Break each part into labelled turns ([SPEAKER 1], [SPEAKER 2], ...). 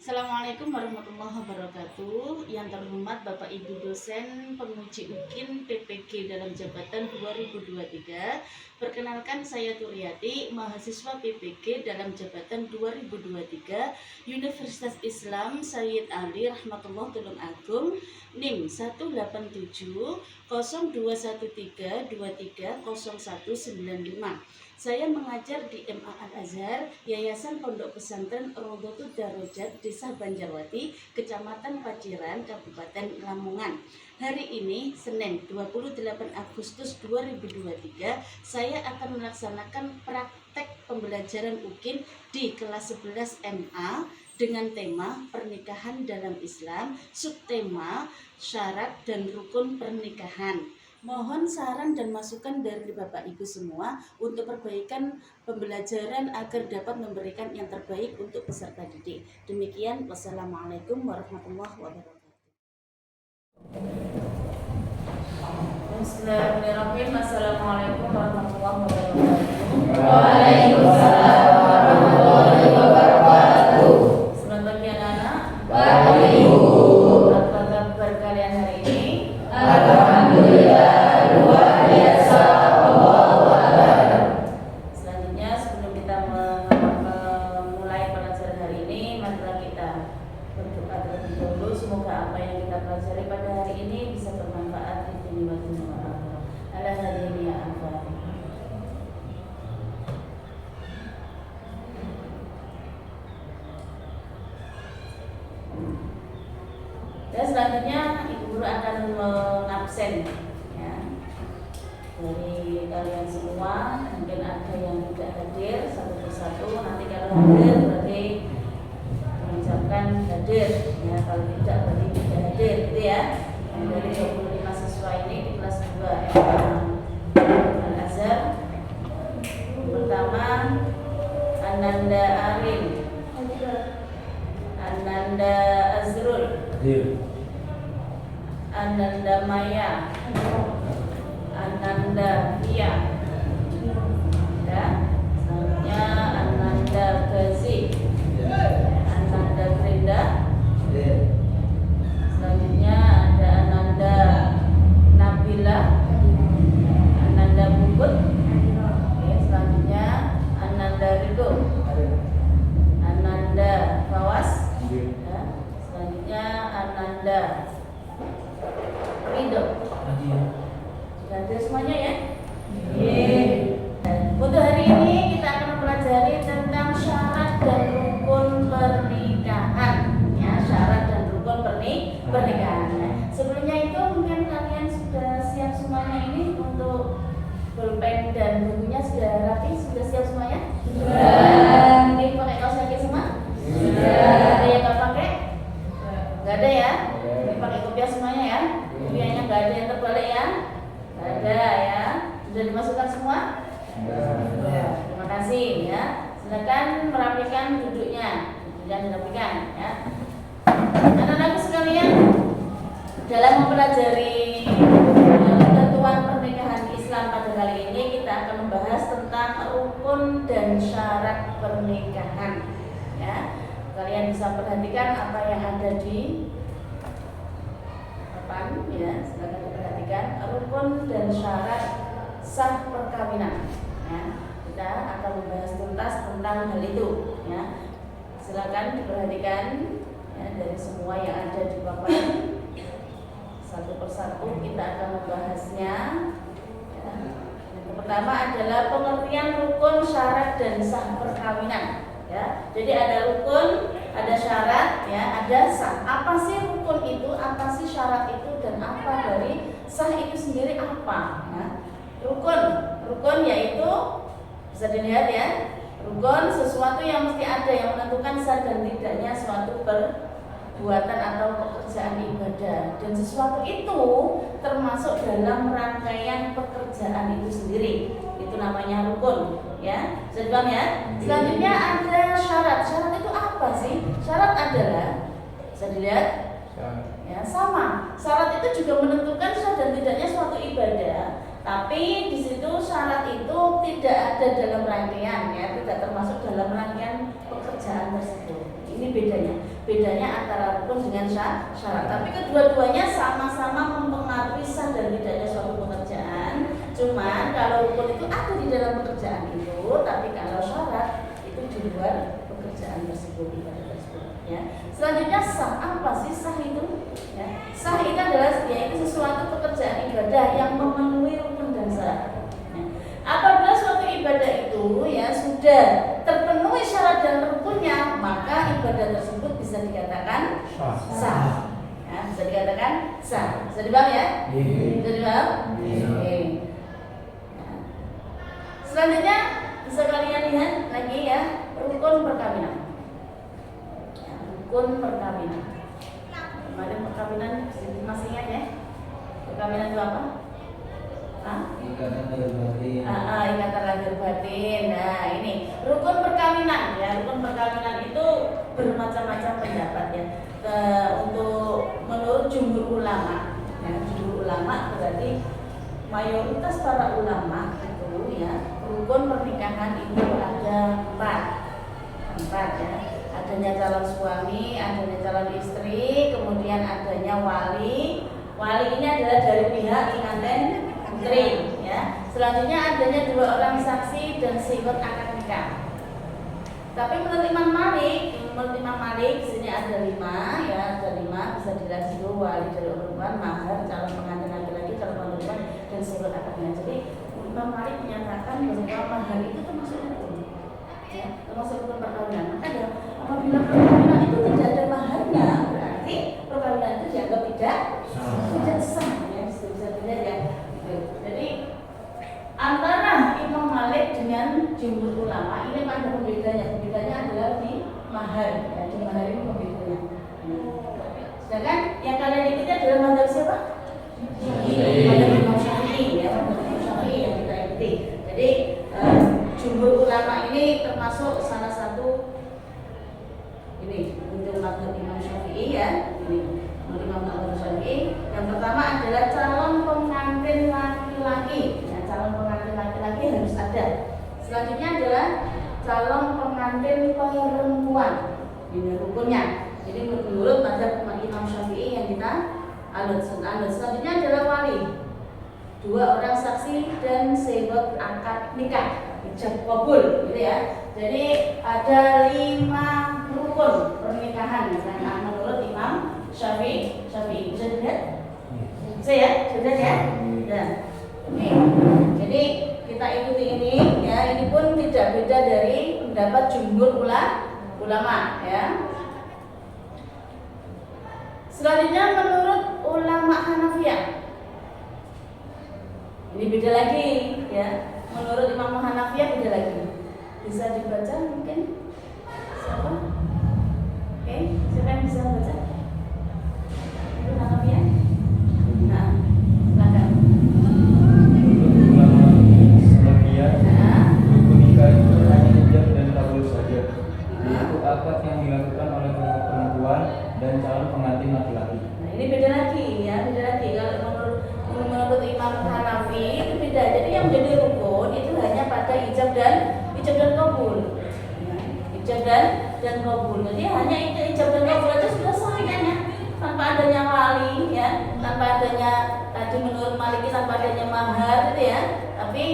[SPEAKER 1] Assalamualaikum warahmatullahi wabarakatuh. Yang terhormat Bapak Ibu dosen penguji UKIN PPG dalam jabatan 2023. Perkenalkan, saya Turyati, mahasiswa PPG dalam jabatan 2023 Universitas Islam Sayyid Ali Rahmatullah Tulung Agung, NIM 187 0213 23 0195. Saya mengajar di MA Al-Azhar, Yayasan Pondok Pesantren Rodotul Darajat, Desa Banjarwati, Kecamatan Paciran, Kabupaten Lamongan. Hari ini, Senin 28 Agustus 2023, saya akan melaksanakan praktek pembelajaran UKIN di kelas 11 MA dengan tema pernikahan dalam Islam, subtema syarat dan rukun pernikahan. Mohon saran dan masukan dari Bapak Ibu semua untuk perbaikan pembelajaran agar dapat memberikan yang terbaik untuk peserta didik. Demikian, wassalamualaikum warahmatullahi wabarakatuh.
[SPEAKER 2] Bismillahirrahmanirrahim. Assalamualaikum warahmatullahi wabarakatuh.
[SPEAKER 3] Waalaikumsalam warahmatullahi wabarakatuh.
[SPEAKER 2] Selamat pagi anak-anak.
[SPEAKER 3] Pagi Bu.
[SPEAKER 2] Apa kabar kalian hari ini?
[SPEAKER 3] Alhamdulillah luar biasa. Allahu Akbar.
[SPEAKER 2] Selanjutnya, sebelum kita memulai pelajaran hari ini, marilah kita berdoa terlebih dahulu. Semoga apa yang kita pelajari pada hari ini bisa bermanfaat di dunia dan di akhirat. Ala hadhihi ya Al-Fatihah. Dan selanjutnya Ibu Guru akan mengabsen ya, dari kalian semua. Mungkin ada yang tidak hadir satu persatu. Nanti kalau hadir berarti mengucapkan hadir ya, kalau tidak berarti tidak hadir gitu ya. Yang dari 25 siswa ini di kelas 2 Al-Azhar. Pertama, Ananda Arin, Ananda Azrul, Ananda Maya, Ananda Fia, ya. Selanjutnya Ananda Gazi, Ananda Brenda. Selanjutnya ada Ananda Nabila, Ananda Bubut. Oke, selanjutnya Ananda Rido, Ananda Fawas, ya. Selanjutnya Ananda Ridho. Sudah hadir semuanya ya? Untuk hari ini kita akan mempelajari tentang syarat dan rukun pernikahan. Ya, syarat dan rukun pernikahan. Ya. Sebelumnya itu mungkin kalian sudah siap semuanya ini untuk pulpen dan bukunya sudah rapi, sudah siap semuanya? Sudah. Mungkin pakai kaos kaki semua? Sudah. Ada yang nggak pakai? Nggak ada ya? Ini pakai kopiah semuanya ya? Kopiahnya nggak ada yang terbalik ya? Nggak ada ya? Sudah dimasukkan semua? Sudah. Terima kasih ya. Silakan merapikan duduknya. Sudah dirapikan ya. Anak-anakku sekalian, dalam mempelajari ketentuan pernikahan Islam pada kali ini, kita akan membahas tentang rukun dan syarat pernikahan. Ya, kalian bisa perhatikan apa yang ada di depan. Ya, silakan diperhatikan rukun dan syarat sah perkawinan. Ya, kita akan membahas tuntas tentang hal itu. Ya, silakan diperhatikan ya, dari semua yang ada di papan. Satu persatu kita akan membahasnya. Ya. Yang pertama adalah pengertian rukun, syarat dan sah perkawinan. Ya, jadi ada rukun, ada syarat, ya, ada sah. Apa sih rukun itu? Apa sih syarat itu? Dan apa dari sah itu sendiri apa? Ya. Rukun yaitu bisa dilihat ya. Rukun sesuatu yang mesti ada yang menentukan sah dan tidaknya suatu perbuatan atau pekerjaan ibadah, dan sesuatu itu termasuk dalam rangkaian pekerjaan itu sendiri. Itu namanya rukun, ya. Bisa dipaham ya? Selanjutnya ada syarat. Syarat itu apa sih? Syarat adalah, bisa dilihat ya, sama. Syarat itu juga menentukan sah dan tidaknya suatu ibadah, tapi di situ syarat itu tidak ada dalam rangkaian, ya, tidak termasuk dalam rangkaian pekerjaan tersebut. Ini bedanya. bedanya antara rukun dengan syarat. Tapi kedua-duanya sama-sama mempengaruhi sah dan tidaknya suatu pekerjaan. Cuman kalau rukun itu ada di dalam pekerjaan itu, tapi kalau syarat itu di luar pekerjaan tersebut, ibadah tersebut. Ya. Selanjutnya sah, apa sih sah itu? Ya. Sah itu adalah yaitu sesuatu pekerjaan ibadah yang memenuhi rukun dan syarat. Apabila suatu ibadah itu ya sudah terpenuhi syarat dan rukunnya, maka ibadah tersebut bisa dikatakan sah. Ya, bisa dikatakan sah. Bisa dipaham ya? Bisa dipaham? Oke. Ya. Selanjutnya bisa kalian lihat lagi ya, rukun perkawinan. Ya, rukun perkawinan. Kemarin perkawinan masih ingat ya? Perkawinan itu apa?
[SPEAKER 3] Ikatan lahir batin.
[SPEAKER 2] Ikatan lahir batin. Nah, ini rukun perkawinan ya. Rukun perkawinan itu bermacam-macam pendapat ya. Untuk menurut jumhur ulama, ya, jumhur ulama berarti mayoritas para ulama itu ya, rukun pernikahan itu ada empat ya. Adanya calon suami, adanya calon istri, kemudian adanya wali. Wali ini adalah dari pihak pengantin putri ya. Selanjutnya adanya 2 orang saksi dan sigot akad nikah. Tapi menurut Imam Malik di sini ada 5 ya, ada 5 bisa dilihat dulu, wali dari perempuan, mahar, calon pengantin laki-laki, calon pengantin perempuan dan sigot akad nikah. Jadi Imam Malik menyatakan bahwa mahar itu termasuk rukun. Ya, termasuk rukun perkawinan. Maka ya, apabila perkawinan itu tidak ada maharnya, berarti perkawinan itu dianggap tidak sah ya, bisa dilihat ya. Jadi antara Imam Malik dengan jumhur ulama ini ada pembedanya. Pembedanya adalah di mahar. Ya, di mahar ini pembedanya. Sedangkan yang kalian ikuti adalah mazhab siapa? Mazhab Imam Syafi'i ya, mazhab Imam Syafi'i yang kita ikuti. Jadi jumhur ulama ini termasuk salah satu ini untuk mazhab Imam Syafi'i ya. Ini Imam Syafi'i. Yang pertama adalah calon pengantin laki-laki. Ya, calon pengantin laki-laki harus ada. Selanjutnya adalah calon pengantin perempuan. Ini rukunnya. Jadi menurut mazhab Imam Syafi'i yang kita anut. Selanjutnya adalah wali. 2 orang saksi dan sigot akad nikah, ijab kabul, gitu ya. Jadi ada 5 rukun pernikahan yang menurut Imam Syafi'i. Bisa dilihat? Bisa ya? Sudah ya? Sudah. Oke. Jadi kita ikuti ini ya. Ini pun tidak beda dari pendapat jumhur ulama ya. Selanjutnya menurut ulama Hanafiyah. Ini beda lagi ya. Menurut Imam Hanafiyah beda lagi. Bisa dibaca mungkin? Siapa? Oke, siapa yang bisa baca? Itu Hanafiyah? Nah, silakan.
[SPEAKER 3] Rukun nikah itu hanya ijab dan kabul saja. Yaitu akad yang dilakukan oleh perempuan dan calon pengantin laki-laki.
[SPEAKER 2] Nah, ini beda lagi ya, beda lagi. Kalau menurut Imam Hanafi itu beda. Jadi yang menjadi rukun itu hanya pada ijab dan kabul. Ya, ijab dan kabul. Jadi hanya ijab dan kabul aja sudah sah ya, tanpa adanya wali ya, tanpa adanya tadi menurut Maliki tanpa adanya mahar gitu ya. Tapi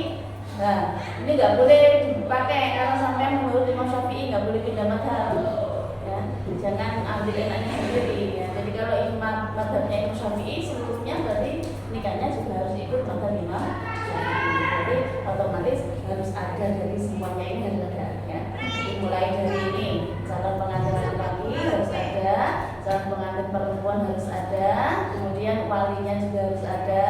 [SPEAKER 2] nah, ini nggak boleh dipakai karena sampai menurut Imam Syafi'i nggak boleh pindah mazhab. Ya, jangan ambil enaknya sendiri ya. Jadi kalau mazhabnya Imam Syafi'i seluruhnya berarti nikahnya juga harus ikut mazhab Imam Syafi'i. Jadi otomatis harus ada dari semuanya ini harus ada ya. Jadi mulai dari ini calon pengantin laki-laki harus ada, calon pengantin perempuan harus ada, kemudian walinya juga harus ada,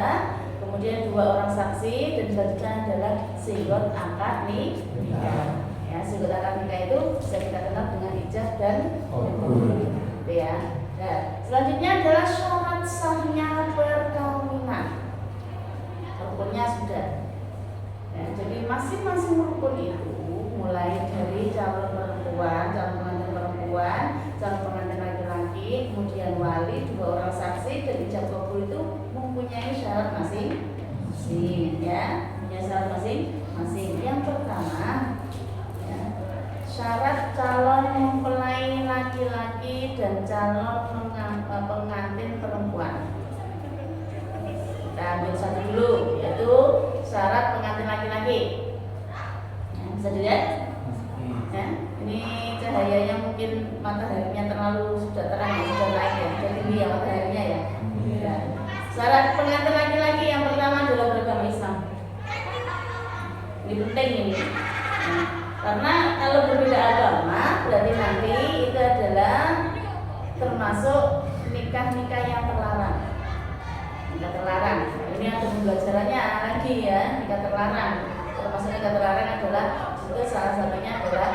[SPEAKER 2] kemudian 2 orang saksi dan selanjutnya adalah sigot akad nikah. Ya, sigot akad nikah itu bisa kita kenal dengan ijab dan kabul. Ya. Nah, selanjutnya adalah syarat sahnya perkawinan. Rukunnya sudah. Ya, jadi masing-masing rukun itu mulai dari calon perempuan, calon pengantin perempuan, calon pengantin laki-laki, kemudian wali, 2 orang saksi dan ijab kabul itu mempunyai syarat masing-masing ya, punya syarat masing-masing. Yang pertama ya, syarat calon mempelai laki-laki dan calon pengantin perempuan. Kita ambil satu dulu, yaitu syarat pengantin laki-laki. Ya, bisa dilihat? Ya, ini cahayanya mungkin mataharinya terlalu sudah terang, sudah naik ya, sudah tinggi ya mataharinya ya. Ya. Syarat pengantin laki-laki yang pertama adalah beragama Islam. Ini penting ini. Nah, karena kalau berbeda agama berarti nanti itu adalah termasuk nikah-nikah yang terlarang. Nikah terlarang. Ini ada pembelajarannya lagi ya, nikah terlarang. Termasuk nikah terlarang adalah itu salah satunya adalah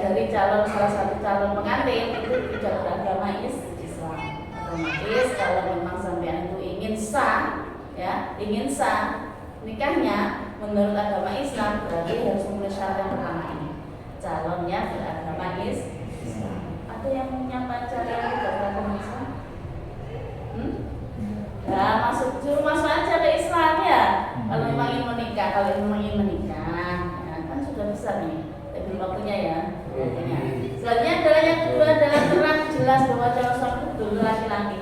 [SPEAKER 2] dari salah satu calon pengantin itu tidak beragama Islam. Otomatis kalau memang sampean itu ingin sah, ya, ingin sah nikahnya menurut agama Islam berarti harus memenuhi syarat yang pertama ini. Calonnya beragama Islam. Ada yang punya pacar yang tidak beragama Islam? Ya, suruh masuk aja ke Islam ya. Kalau memang ingin menikah, ya, kan sudah besar nih. Tapi waktunya ya. Waktunya. Selanjutnya adalah yang kedua adalah terang jelas bahwa calon suami betul laki-laki.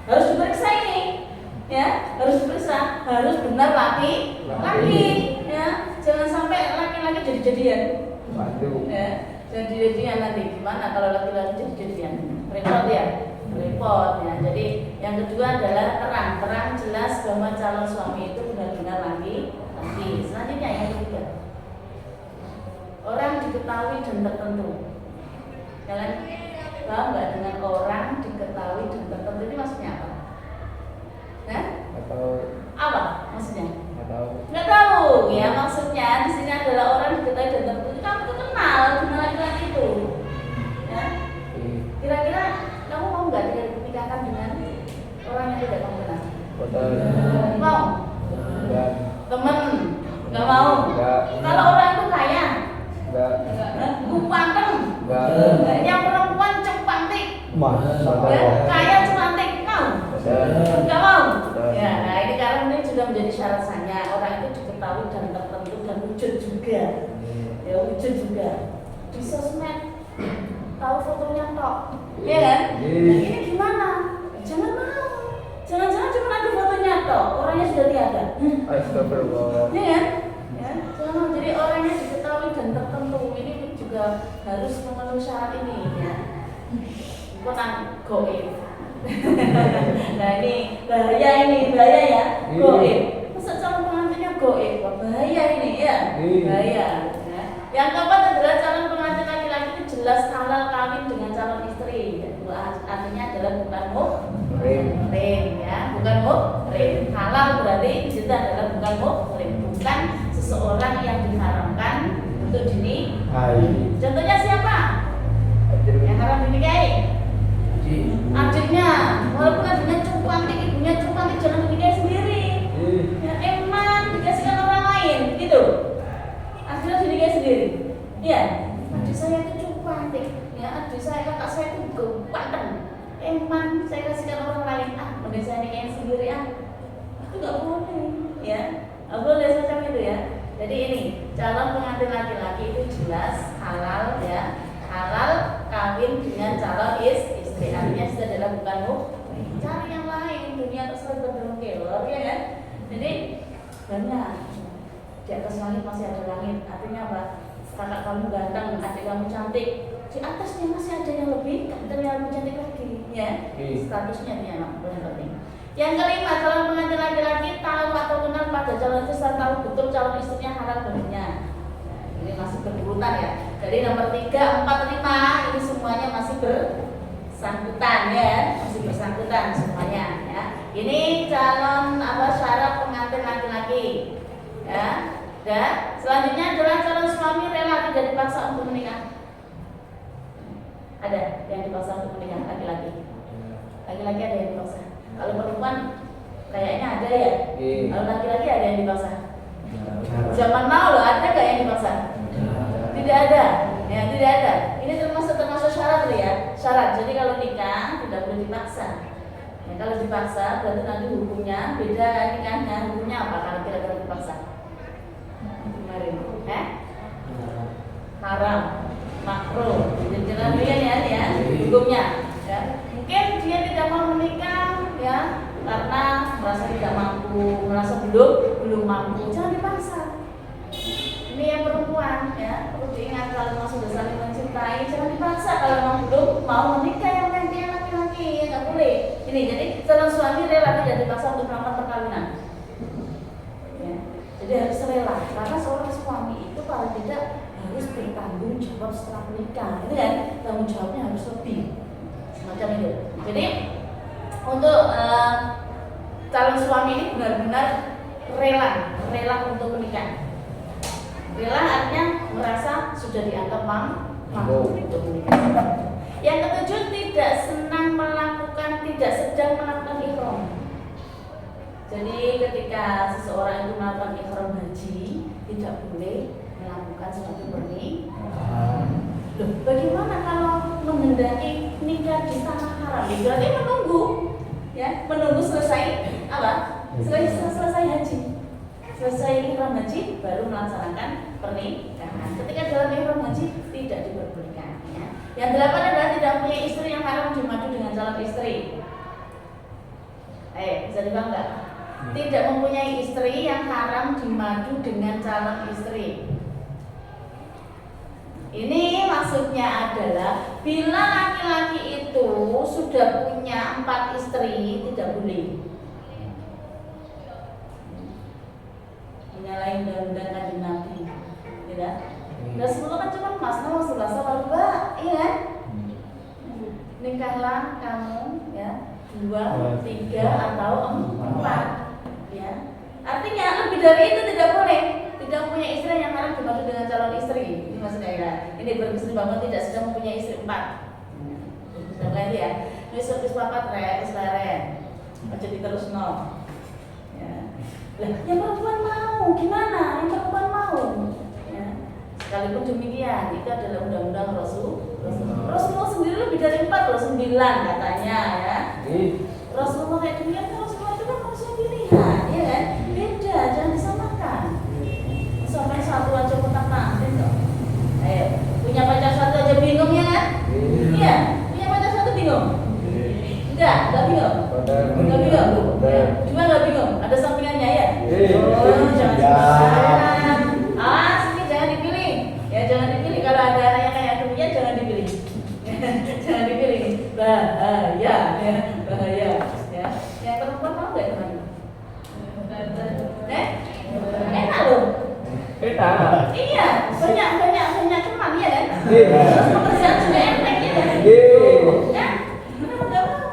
[SPEAKER 2] Harus diperiksa ini, ya, harus diperiksa, harus benar laki-laki, ya. Jangan sampai laki-laki jadi-jadian. Ya, jadi-jadian nanti gimana kalau laki-laki jadi-jadian? Repot ya. Repot ya. Jadi yang kedua adalah terang jelas bahwa calon suami itu benar-benar laki-laki. Selanjutnya yang ketiga, orang diketahui dan tertentu. Kalian paham nggak dengan orang diketahui dan tertentu ini maksudnya apa? Nah?
[SPEAKER 3] Atau
[SPEAKER 2] Apa maksudnya?
[SPEAKER 3] nggak tahu.
[SPEAKER 2] Nggak tahu ya, maksudnya di sini adalah orang diketahui dan tertentu. Kamu tuh kenal dengan laki-laki itu. Ya? Kira-kira kamu mau nggak dinikahkan dengan orang yang tidak kamu kenal? Mau?
[SPEAKER 3] Enggak.
[SPEAKER 2] Temen? Nggak mau?
[SPEAKER 3] Enggak.
[SPEAKER 2] Kalau orang itu kaya?
[SPEAKER 3] Enggak.
[SPEAKER 2] Ganteng?
[SPEAKER 3] Enggak.
[SPEAKER 2] Yang perempuan cantik? Ya, kaya cantik? Mau? Nggak mau? Ya, nah ini karena ini sudah menjadi syarat sahnya orang itu diketahui dan tertentu dan wujud juga. Ya, wujud juga. Di sosmed tahu fotonya tok, ya kan? Nah ini gimana? Jangan mau, jangan-jangan cuma ada fotonya tok, orangnya sudah tiada.
[SPEAKER 3] Astagfirullah.
[SPEAKER 2] Ya kan? Ya, jangan mau. Jadi orangnya diketahui dan tertentu ini juga harus memenuhi syarat ini ya. Bukan goib. Nah ini bahaya ya, goib. Masa calon pengantinnya goib? Bahaya ini ya, bahaya. Ya. Yang keempat adalah calon pengantin laki-laki itu jelas halal kawin dengan calon istri. Artinya adalah bukan muhrim, ya, bukan muhrim. Halal berarti di situ adalah bukan muhrim, bukan seseorang yang diharamkan untuk dinikahi. Contohnya siapa? Yang haram dinikahi? Adiknya, walaupun adiknya cukup cantik, ibunya cukup cantik, jangan dinikahi sendiri. Ya emang dikasihkan orang lain, gitu. Akhirnya dinikahi sendiri. Ya, adik saya itu cukup cantik. Ya, adik saya, kakak saya itu ganteng. Emang saya kasihkan orang lain, mending saya nikahin sendiri itu nggak boleh, ya. Nggak boleh semacam itu ya. Jadi ini calon pengantin laki-laki itu jelas halal ya, halal kawin dengan calon istri. Artinya itu adalah bukan muhrim. Cari yang lain, dunia terserah berdalam kelor ya kan. Jadi banyak di atas langit masih ada langit. Artinya apa? Kakak kamu ganteng, adik kamu cantik. Di atasnya masih ada yang lebih cantik lagi, ya. Statusnya dia anak paling penting. Yang kelima, calon pengantin laki-laki tahu atau kenal pada calon istri serta tahu betul calon istrinya halal baginya. Ini masih berurutan ya. Jadi nomor 3, 4, 5 ini semuanya masih bersangkutan ya, masih bersangkutan semuanya ya. Ini calon syarat pengantin laki-laki ya. Dan selanjutnya adalah calon suami rela tidak dipaksa untuk menikah. Ada yang dipaksa untuk menikah laki-laki. Laki-laki ada yang dipaksa. Kalau perempuan kayaknya ada ya. Kalau laki-laki ada yang dipaksa. Zaman now loh, ada nggak yang dipaksa? Tidak ada. Ya, tidak ada. Ini termasuk syarat loh ya. Syarat. Jadi kalau nikah tidak boleh dipaksa. Ya, kalau dipaksa berarti nanti hukumnya beda nikahnya. Hukumnya apa kalau kira-kira dipaksa? Kemarin, haram. makruh. Jadi jangan dilihat ya hukumnya. Ya. Mungkin dia tidak mau menikah ya karena merasa tidak mampu, merasa belum mampu. Jangan dipaksa. Ini yang perempuan ya, perlu diingat kalau memang sudah saling mencintai, jangan dipaksa. Kalau memang belum mau menikah yang laki-laki, nggak boleh. Ini jadi calon suami rela tidak dipaksa untuk melakukan perkawinan. Ya. Jadi harus rela, karena seorang suami itu paling tidak harus bertanggung jawab setelah menikah. Itu kan tanggung jawabnya harus lebih, semacam itu. Jadi untuk calon suami ini benar-benar rela untuk menikah. Rela artinya merasa sudah dianggap mampu untuk menikah. Yang ketujuh, tidak sedang melakukan ihram. Jadi ketika seseorang itu melakukan ihram haji, tidak boleh melakukan suatu pernikahan. Loh, bagaimana kalau menghendaki nikah di tanah haram? Berarti menunggu selesai apa? Selesai haji. Selesai ihram haji baru melaksanakan pernikahan. Ketika dalam ihram haji tidak diperbolehkan. Ya. Yang delapan adalah tidak punya istri yang haram dimadu dengan calon istri. Bisa dipaham nggak? Tidak mempunyai istri yang haram dimadu dengan calon istri. Ini maksudnya adalah bila laki-laki itu sudah punya 4 istri tidak boleh. Menyalahi undang-undang Kanjeng Nabi, tidak? Dan sebelum kan cuma Mas Nur Sulasa Warba, iya kan? Nikahlah kamu, ya 2, 3 atau 4, ya. Artinya lebih dari itu tidak boleh. Tidak punya istri yang haram dimadu dengan calon istri. Ini maksudnya ya. Ini berkesimbangan tidak sedang mempunyai istri 4. Sudah lagi ya. Ini servis papat wis leren. Aja diterus no. Ya. Lah, yang perempuan mau gimana? Yang perempuan mau. Ya. Sekalipun demikian, itu adalah undang-undang Rasulullah sendiri lebih dari 4 loh, 9 katanya ya. Rasulullah kayak demikian, Rasulullah itu kan manusia pilihan, ya kan? Beda, jangan disamakan. Sampai satu aja kotak kantin dong. Ayo, punya pacar satu aja bingung ya kan? Iya, punya pacar satu bingung. Enggak bingung. Enggak bingung. Ya. Cuma enggak bingung. Ada sampingannya ya. Jangan sembarangan. Sini jangan dipilih. Ya jangan dipilih. Kalau ada anak yang kayak demikian jangan dipilih. Jangan dipilih. Bahaya, ya. Bahaya. Ya. Yang perempuan mau enggak teman? Enak loh. Iya, banyak teman ya kan? Terus pekerjaan juga enteng ya kan? Ya, kenapa nggak mau?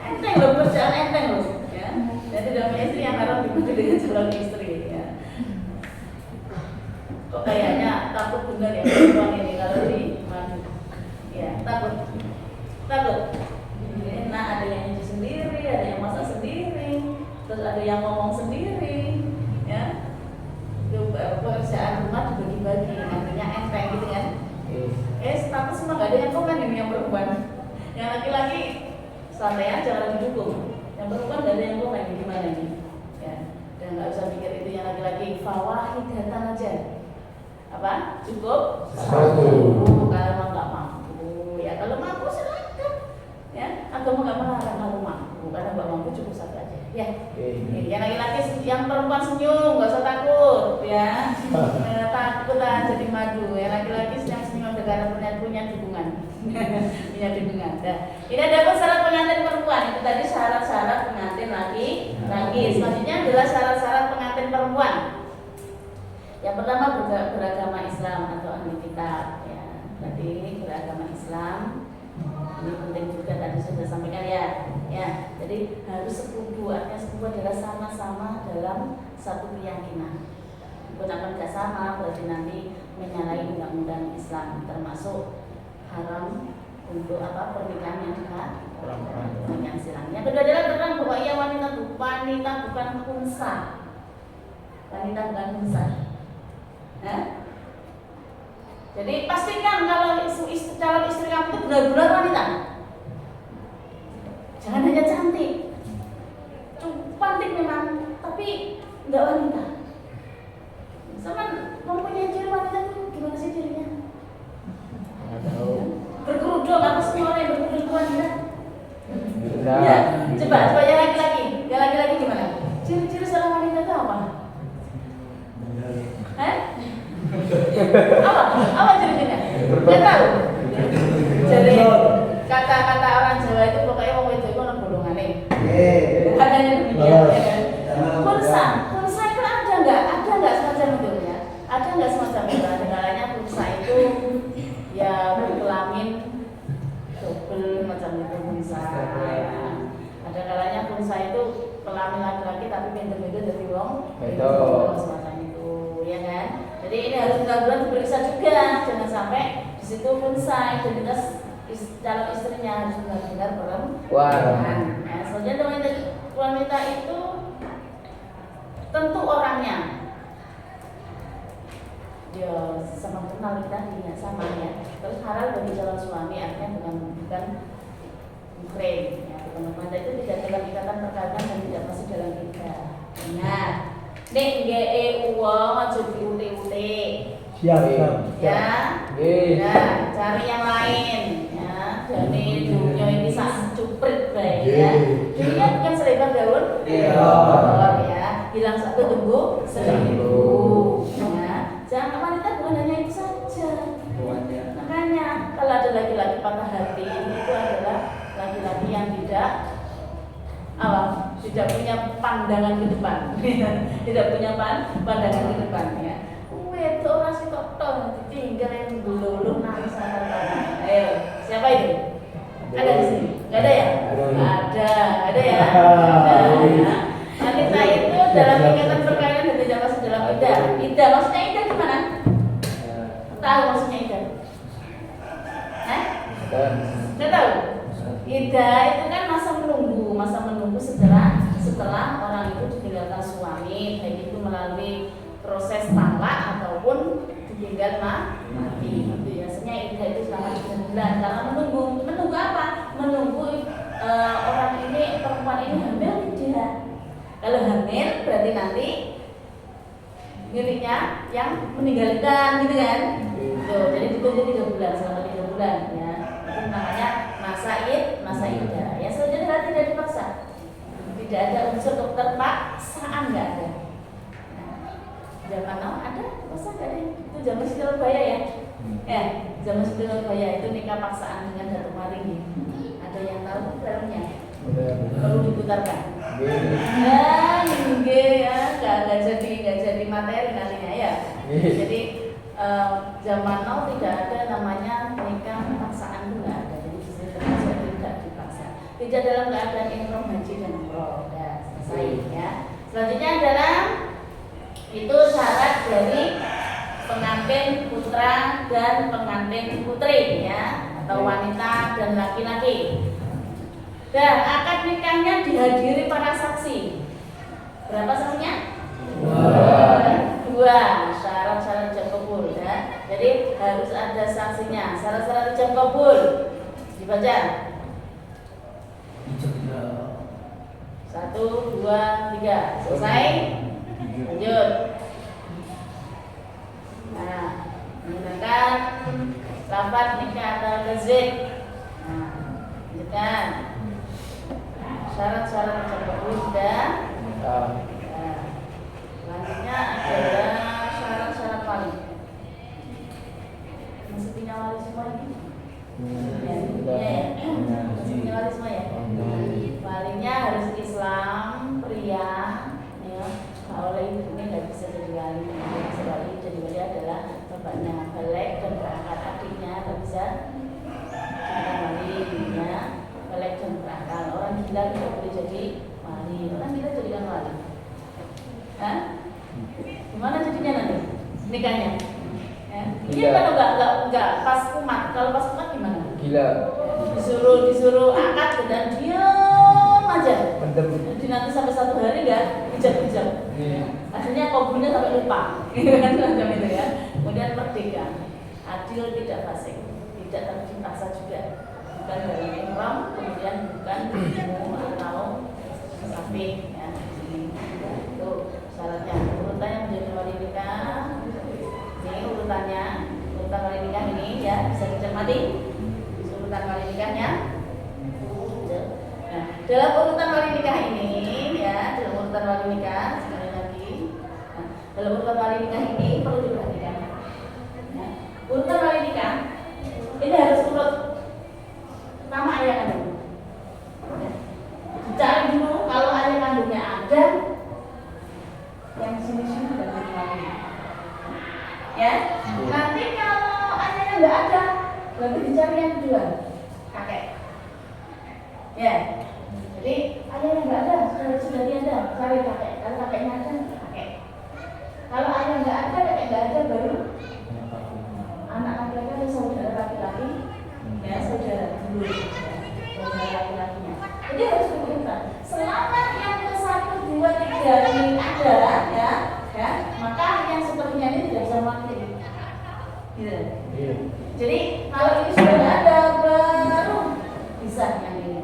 [SPEAKER 2] Enteng loh, pekerjaan enteng loh. Ya, dan tidak punya istri yang haram dimadu dengan calon istri. Ya. Kok kayaknya takut benar ya perempuan ini kalau dimadu? Ya, takut. Enak, ada yang nyuci sendiri, ada yang masak sendiri, terus ada yang ngomong sendiri, ya. Pekerjaan rumah dibagi-bagi, artinya enteng gitu kan? Status semua nggak ada yang komen ini yang perempuan, yang laki-laki santai aja kalau didukung, yang perempuan nggak ada yang komen gimana ini? Ya, dan nggak usah pikir itu yang laki-laki fawahidatan aja, apa? Cukup satu. Kalau nggak mampu, ya kalau mampu silakan, ya agama nggak melarang kalau mampu, karena nggak mampu cukup satu aja. Ya, yang laki-laki, yang perempuan senyum, nggak usah takut, ya. Takut lah jadi madu. Yang laki-laki yang senyum negara punya dukungan, punya dukungan. Nah, ini ada syarat pengantin perempuan. Itu tadi syarat-syarat pengantin laki. Selanjutnya adalah syarat-syarat pengantin perempuan. Yang pertama beragama Islam atau ahli kitab. Ya, tadi beragama Islam. Ini penting juga tadi sudah sampaikan ya. Ya, jadi harus sekufu. Artinya sekufu adalah sama-sama dalam satu keyakinan. Walaupun nggak sama, berarti nanti menyalahi undang-undang Islam, termasuk haram untuk pernikahan yang yang silang. Yang kedua adalah terang bahwa ia wanita bukan unsa. Wanita bukan unsa. Nah, jadi pastikan kalau calon istri kamu itu benar-benar wanita. Jangan hanya cantik, cantik memang, tapi enggak wanita. Sama mempunyai ciri wanita itu gimana sih cirinya? Ya, coba yang laki-laki. Yang laki-laki gimana? Ciri-ciri seorang wanita itu apa? Hah? Apa ciri-cirinya? Nggak tahu. Jadi kata-kata orang Jawa itu pokoknya wong wedok itu ono bolongane. Katanya demikian. Pulsa itu ada nggak semacam itu ya? Ada nggak semacam itu? Ada kalanya pulsa itu ya berkelamin double macam itu pulsa. Ada kalanya pulsa itu kelamin laki-laki tapi pintu-pintu dari wong itu semacam itu, ya kan? Jadi ini harus benar-benar diperiksa juga, jangan sampai di situ pulsa identitas calon istrinya harus benar-benar perempuan. Nah, selanjutnya wanita itu tentu orangnya ya sama kenal kita tidak sama ya. Terus halal bagi calon suami artinya bukan mukrim ya, wanita itu tidak dalam ikatan perkawinan dan tidak masih dalam iddah. Ingat, nek ngee uang aja diute-ute.
[SPEAKER 4] Siap.
[SPEAKER 2] Ya. Ya, cari yang lain ya. Jadi dunia ini sak cuprit bae ya. Dunia bukan selebar daun. Ya, hilang satu tunggu seribu. Ya, jangan wanita bukan hanya itu saja. Makanya kalau ada laki-laki patah hati itu adalah laki-laki yang tidak punya pandangan ke depan. Tidak punya pandangan ke depan ya. Itu orang sih kok ditinggal yang belum nangis tanah. Ayo, siapa itu? Ada di sini? Gak ada ya? Ada ya? Ada ya. Wanita itu dalam ikatan perkawinan dan tidak masuk dalam iddah. Iddah maksudnya iddah gimana? Tahu maksudnya iddah? Hah? Nggak tahu? Iddah itu kan masa menunggu setelah orang itu ditinggalkan suami, baik itu melalui proses talak ataupun ditinggal mati. Biasanya iddah itu selama 3 bulan. Karena menunggu apa? Menunggu orang ini, perempuan ini hamil tidak. Kalau hamil berarti nanti miliknya yang meninggalkan gitu kan. Tuh, jadi ditunggu 3 bulan, selama 3 bulan ya. Itu namanya masa iddah. Ya saudara tidak dipaksa. Tidak ada unsur keterpaksaan, nggak ada. Zaman now ada, masa nggak ada? Itu zaman Surabaya ya. Zaman Surabaya itu nikah paksaan dengan Datuk Maringgi. Ada yang tahu dalamnya? Perlu diputarkan. Ya, nggak jadi materi nantinya ya. Jadi zaman now tidak ada namanya nikah paksaan, itu nggak ada. Jadi bisa tidak dipaksa. Tidak dalam keadaan ihram haji dan umroh. Ya, selesai ya. Selanjutnya adalah itu syarat dari pengantin putra dan pengantin putri ya, atau wanita dan laki-laki. Dan akad nikahnya dihadiri para saksi. Berapa saksinya? 2. Syarat-syarat ijab kabul ya. Jadi harus ada saksinya. Syarat-syarat ijab kabul dibaca. 1, 2, 3. Selesai. Lanjut. Nah, menggunakan lafaz nikah atau tasdik. Nah, lanjutkan. Syarat-syarat ijab kabul sudah. Nah, selanjutnya adalah syarat-syarat wali. Masih punya wali semua ini? Ya, masih punya wali semua ya. Walinya harus Islam, pria, ya. Kalau ini nggak bisa jadi wali, bisa wali. Jadi wali adalah bapaknya balik dan berangkat, adiknya nggak bisa jadi wali, ya. Balik dan berakal. Orang gila tidak boleh jadi wali. Orang gila jadikan wali. Hah? Gimana jadinya nanti nikahnya? Ini kalau nggak pas kumat. Kalau pas kumat gimana?
[SPEAKER 4] Gila.
[SPEAKER 2] Disuruh akad dan diam aja. Jadi nanti sampai 1 hari nggak bijak. Akhirnya kabulnya sampai lupa. Kan macam itu ya. Kemudian merdeka, adil, tidak fasik, tidak terpaksa juga. Bukan dari ihram, kemudian bukan atau samping ya. Itu syaratnya. Urutannya menjadi wali nikah. Ini urutan wali nikah ini ya, bisa dicermati. Urutan wali nikahnya. Nah, Dalam urutan wali nikah ini, ya, dalam urutan wali nikah sekali lagi, nah, dalam urutan wali nikah ini perlu diperhatikan. Ya. Urutan wali nikah ini harus urut pertama ayah kandung. Ya. Dicari dulu kalau ayah kandungnya ada, yang sini-sini dan lagi. Ya, nanti kalau ayahnya nggak ada, berarti dicari yang kedua, kakek. Ya. Jadi ayahnya nggak ada, sudah tiada, cari kakek. Kalau kakeknya ada, kakek. Kalau ayah nggak ada, kakek nggak ada, baru anak laki-laki atau saudara laki-laki, ya saudara dulu, ya, saudara laki-lakinya. Jadi harus diperhatikan. Selama yang ke 1, 2, 3 ini ada, ya, maka yang seterusnya ini tidak bisa mati. Gitu. Jadi kalau ini sudah nggak ada, baru bisa yang ini.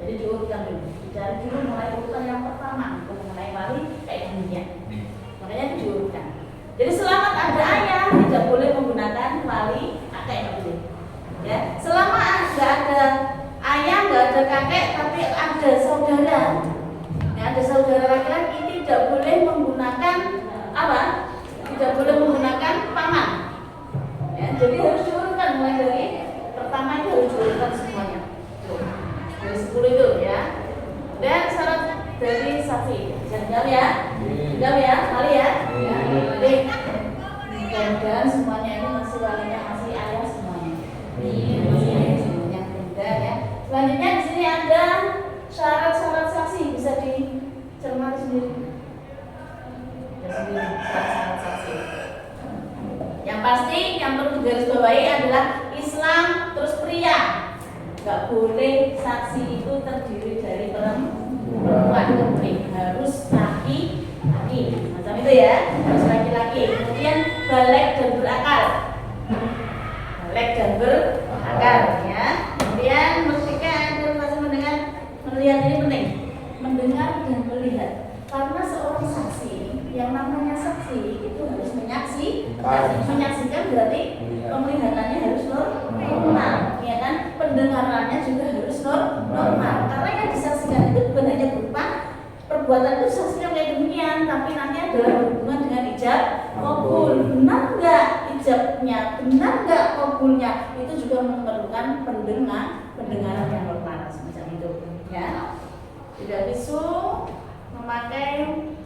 [SPEAKER 2] Jadi diurutkan dulu, dicari dulu mulai urutan yang pertama untuk mengenai wali kayak dunia. Makanya diurutkan. Jadi selama ada ayah tidak boleh menggunakan wali kakek, nggak boleh. Ya, selama nggak ada ayah, nggak ada kakek, tapi ada saudara, ya, ada saudara laki-laki, tidak boleh menggunakan apa? Tidak boleh menggunakan paman. Ya, jadi harus diurutkan mulai dari pertama itu harus diurutkan semuanya. Dari 10 itu ya. Dan syarat dari saksi. Jangan ya. Jangan ya, kali ya. Ya. Jadi mudah-mudahan semuanya ini masih walinya masih ayah semuanya. Masih ayah semuanya beda ya. Selanjutnya di sini ada syarat-syarat saksi, bisa dicermati sendiri. Syarat-syarat saksi. Yang pasti yang perlu digarisbawahi adalah Islam terus pria. Gak boleh saksi itu terdiri dari perempuan, harus laki-laki, macam itu ya, harus laki-laki. Kemudian balik dan berakal, ya. Kemudian ketika ada masih mendengar, melihat ini penting, mendengar dan melihat, karena seorang saksi, yang namanya saksi itu harus menyaksikan berarti penglihatannya harus normal, ya kan? Pendengarannya juga harus normal. Karena yang disaksikan itu bukan hanya berupa perbuatan itu saksikan kayak demikian, tapi nanti adalah berhubungan dengan ijab kabul. Benar nggak ijabnya, benar nggak kabulnya, itu juga memerlukan pendengaran yang normal semacam itu, ya. Tidak bisu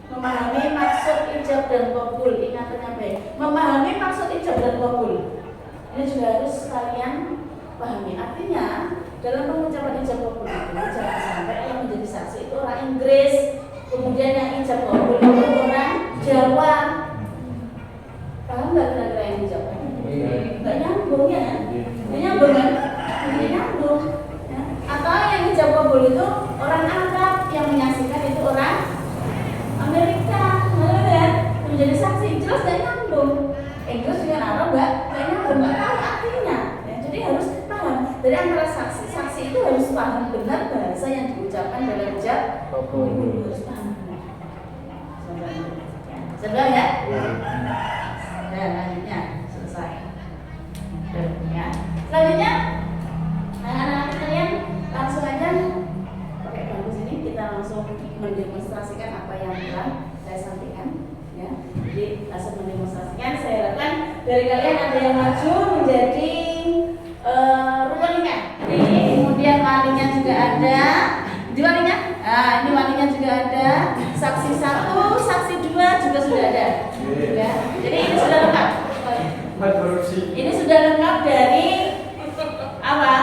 [SPEAKER 2] memahami maksud ijab dan kabul. Ingatannya baik, memahami maksud ijab dan kabul ini juga harus kalian pahami. Artinya dalam pengucapan ijab kabul itu jangan sampai yang menjadi saksi itu orang Inggris, kemudian yang ijab kabul itu orang Jawa. Paham nggak kira-kira yang ijab kabul? Nggak nyambung ya? Nggak nyambung kan? Nggak nyambung. Ya. Atau yang ijab kabul itu orang Arab, yang menyaksikan itu orang Amerika, ya? Menjadi saksi, jelas nggak nyambung. Inggris dengan Arab nggak nyambung, nggak tahu artinya. Ya, jadi harus paham. Dari antara saksi itu harus paham benar bahasa yang diucapkan dalam ijab kabul, harus paham benar. Sudah ya? Dan lanjutnya selesai. Ya. Selanjutnya, anak-anak kalian langsung aja pakai bangku sini, kita langsung mendemonstrasikan apa yang telah saya sampaikan. Ya. Jadi langsung mendemonstrasikan. Saya harapkan dari kalian ada yang maju menjadi rukun nikah. Kemudian walinya juga ada. Di walinya? Nah, ini walinya juga ada. Saksi 1, saksi 2 juga sudah ada. Ya. Jadi ini sudah lengkap. Ini sudah lengkap dari apa?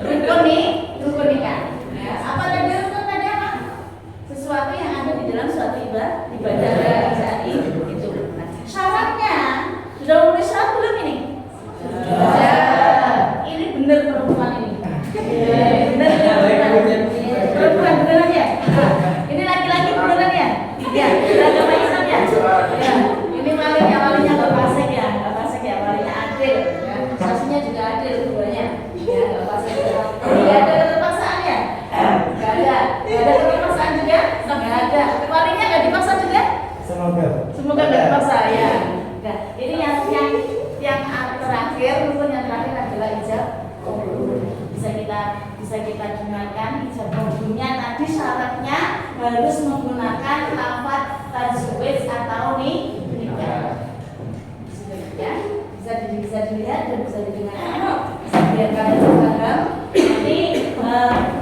[SPEAKER 2] Rukun nikah. Ya. Apa tadi rukun tadi apa? Sesuatu yang ada di dalam suatu ibadah syar'i itu. Nah, syaratnya sudah memenuhi syarat belum ini? Sudah. Ini benar perempuan ini. Benar perempuan beneran ya? Ini laki-laki beneran ya? Ya, beragama Islam ya? Ya. Ini walinya nggak fasik ya, walinya adil. Ya. Saksinya juga adil keduanya. Ya, nggak fasik. kita dengarkan ijab kabulnya tadi syaratnya harus menggunakan lafaz tazwij atau nikah. Ya, bisa dilihat dan bisa didengarkan. Biar kalian paham. Nanti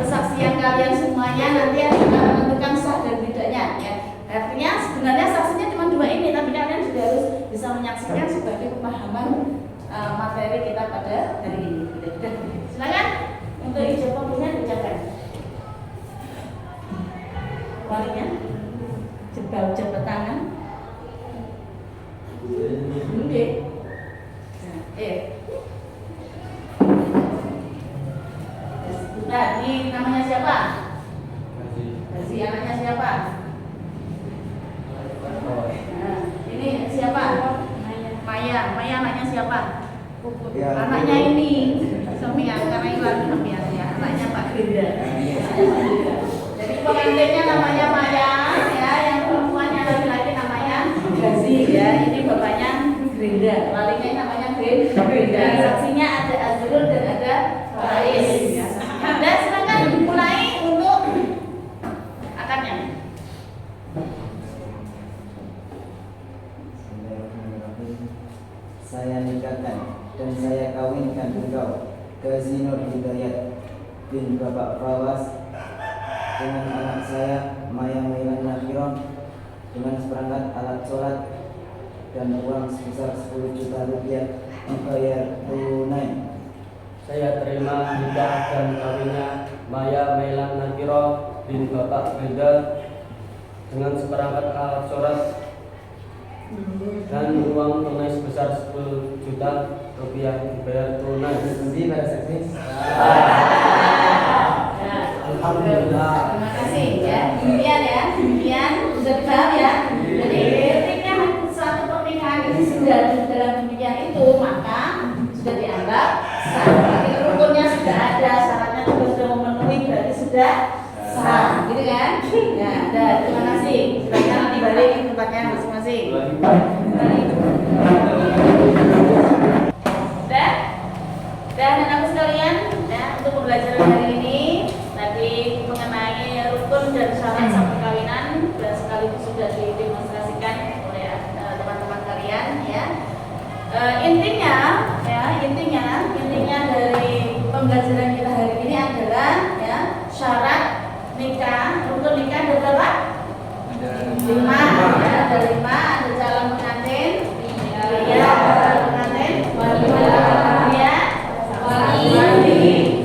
[SPEAKER 2] kesaksian kalian semuanya nanti akan menentukan sah dan tidaknya. Ya. Artinya sebenarnya saksinya cuma dua ini, tapi kalian juga harus bisa menyaksikan sebagai pemahaman materi kita pada hari ini. Silakan untuk ijab kabulnya diucapkan. Walinya jebak tangan. Oke. Nah, ini namanya siapa? Gazi, anaknya siapa? Nah, ini siapa? Maya. Maya anaknya siapa?
[SPEAKER 3] Ya.
[SPEAKER 2] Anaknya ini Somian, karena Iwan Somian ya, anaknya Pak Grinda. Jadi pengantinnya namanya Maya, ya, yang perempuannya laki-laki namanya Gazi, ya. Ini bapaknya Grinda, walinya namanya Grinda. Saksinya ada Azrul dan ada Faiz. Ya. Dan silakan dimulai untuk akadnya.
[SPEAKER 4] Saya nikahkan dan saya kawinkan engkau Gazi Nur Hidayat bin Bapak Fawaz dengan anak saya Maya Mailan Nafiron dengan seperangkat alat sholat dan uang sebesar 10 juta rupiah dibayar tunai.
[SPEAKER 5] Saya terima nikah dan kawinnya Maya Mailan Nakiro bin Bapak Beda dengan seperangkat alat sholat dan uang tunai sebesar 10 juta rupiah dibayar tunai.
[SPEAKER 4] Terima kasih.
[SPEAKER 5] Alhamdulillah.
[SPEAKER 2] Terima kasih ya. Demikian sudah dipaham ya. Jadi ketika suatu pernikahan ini sudah dalam demikian itu maka sudah dianggap sah. Berarti rukunnya sudah ada, syaratnya juga sudah memenuhi, berarti sudah sah, gitu kan? Ya, terima kasih. Silakan dibalik ke tempatnya masing-masing. Dan anak sekalian, ya, untuk pembelajaran hari ini tadi mengenai rukun dan syarat sah perkawinan dan sekaligus sudah didemonstrasikan oleh teman-teman kalian, ya. Intinya dari pembelajaran kita hari ini adalah ya syarat nikah, rukun nikah ada berapa? 5 ya, ada 5, ada calon pengantin, ya, calon pengantin,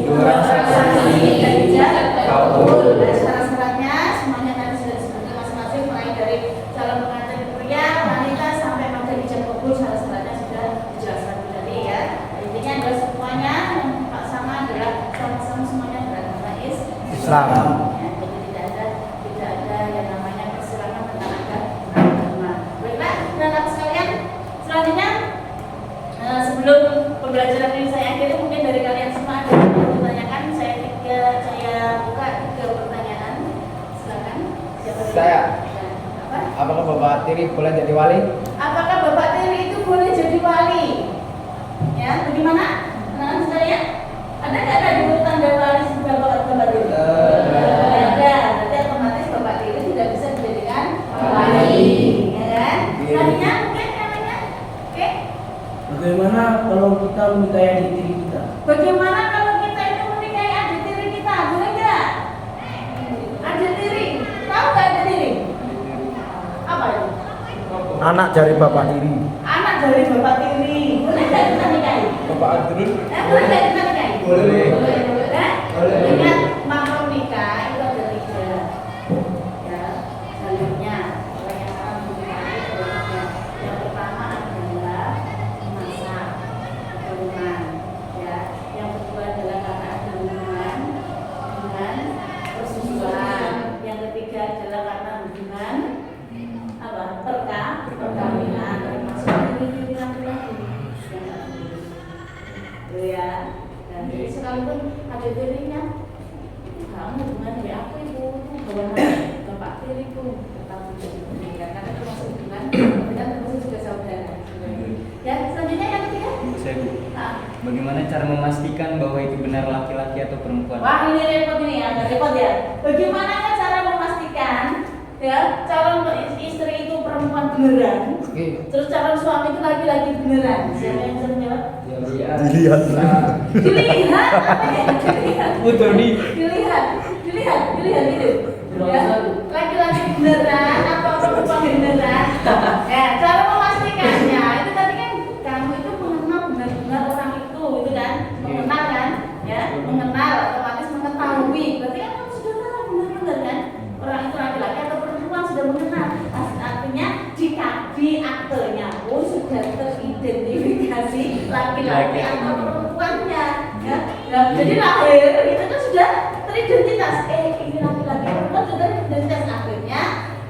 [SPEAKER 2] dua saksi, dan ijab kabul. Dan syarat-syaratnya semuanya tadi sudah disebutkan masing-masing, mulai dari calon pengantin pria, wanita sampai pada ijab kabul, syarat-syaratnya sudah dijelaskan tadi ya. Intinya adalah semuanya yang sama adalah sama-sama semuanya beragama Islam. Ya, jadi tidak ada yang namanya persilangan tentang agama. Baiklah, anak sekalian, selanjutnya sebelum pembelajaran ini saya akhiri, mungkin dari kalian semua ada yang mau ditanyakan. Saya buka 3 pertanyaan. Silakan. Siapa dulu?
[SPEAKER 6] Saya.
[SPEAKER 2] Apa?
[SPEAKER 6] Apakah Bapak Tiri boleh jadi wali?
[SPEAKER 2] Apakah Bapak Tiri itu boleh jadi wali? Ya, bagaimana? Anak sekalian, ada nggak ada dulu tanda wali sebagai Bapak Tiri? Ada. Berarti otomatis Bapak Tiri tidak bisa dijadikan wali. Ya kan? Selanjutnya mungkin yang lainnya. Oke?
[SPEAKER 5] Bagaimana kalau kita menikahi adik tiri kita?
[SPEAKER 2] Bagaimana kalau kita itu menikahi adik tiri kita? Boleh nggak? Adik tiri, tahu nggak adik tiri? Apa itu?
[SPEAKER 6] Anak dari Bapak Tiri.
[SPEAKER 2] Anak dari bapak tiri. Boleh nggak kita nikahi?
[SPEAKER 6] Bapak Adrun?
[SPEAKER 2] Boleh nggak kita nikahi?
[SPEAKER 6] Boleh.
[SPEAKER 2] Boleh.
[SPEAKER 6] Boleh.
[SPEAKER 2] Ingat mahram nikah itu ada 3. Ya, selanjutnya orang yang akan menikahi ada 3. Yang pertama adalah masa keturunan. Ya, yang kedua adalah karena ada hubungan dengan persetujuan. Yang ketiga adalah karena hubungan apa? Perkawinan. Maksudnya ini laki-laki. Ya. Dan sekalipun
[SPEAKER 3] Bagaimana cara memastikan bahwa itu benar laki-laki atau perempuan?
[SPEAKER 2] Wah, ini repot ini, agak repot ya. Bagaimana cara memastikan ya calon istri itu perempuan beneran, terus calon suami itu laki-laki beneran? Siapa yang bisa menjawab?
[SPEAKER 5] Dilihat.
[SPEAKER 6] Dilihat.
[SPEAKER 2] Dilihat apa ya? Dilihat itu. Ya, laki-laki beneran atau perempuan beneran? Ya, cara memastikannya itu tadi kan kamu itu mengenal benar-benar orang itu kan, mengenal kan? Ya, mengenal otomatis mengetahui. Berarti kan kamu sudah tahu benar-benar kan? Orang itu laki-laki atau perempuan sudah mengenal. Artinya di aktenya pun sudah teridentifikasi laki-laki atau perempuannya. Ya, nah, jadi lahir itu kan sudah teridentitas. Ini laki-laki perempuan sudah teridentitas, akhirnya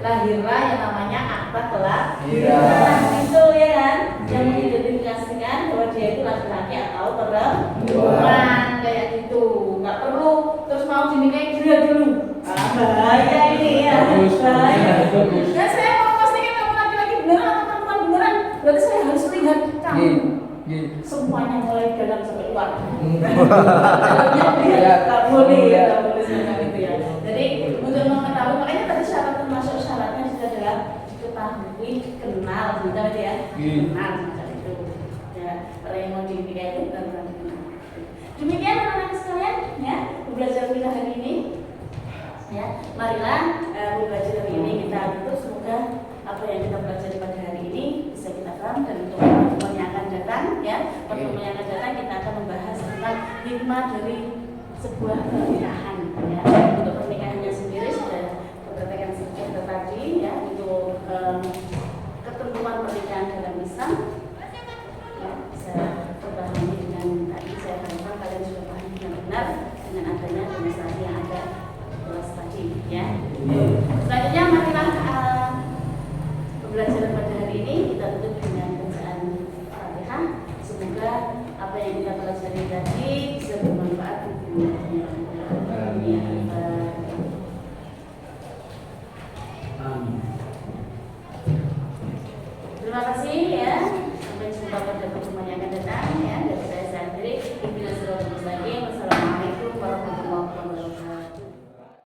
[SPEAKER 2] lahirlah yang namanya akta kelahiran. Itu ya kan, yang mengidentifikasikan bahwa dia itu laki-laki atau perempuan kayak gitu. Nggak perlu terus mau dinikahin dia dulu. Bahaya ini ya. Bahaya. Dan saya mau pastikan kamu laki-laki beneran atau perempuan beneran. Berarti saya harus lihat kamu semuanya mulai dalam sampai luar. Tak boleh ya, tak boleh semacam itu ya. Jadi untuk mengetahui, makanya tadi syarat termasuk syaratnya sudah adalah diketahui, kenal, betul ya. Kenal semacam itu. Ya, kalau yang mau dinikahi itu benar-benar dikenal. Demikian anak-anak sekalian, ya, belajar kita hari ini. Ya, marilah belajar hari ini kita tutup. Semoga apa yang kita pelajari pada hari ini bisa kita paham, dan untuk pertemuan yang akan datang, ya, pertemuan yang akan datang kita akan membahas tentang hikmah dari sebuah pernikahan. Ya, untuk pernikahannya sendiri sudah berkatakan seperti tadi, ya, untuk ketentuan pernikahan dalam Islam, ya, bisa terpahami dengan tadi. Saya harapkan kalian sudah paham dengan benar dengan adanya demonstrasi yang ada kelas tadi, ya. Selanjutnya marilah pembelajaran pada hari ini kita tutup dengan bacaan Fatihah. Semoga apa yang kita pelajari tadi bisa bermanfaat untuk dunia.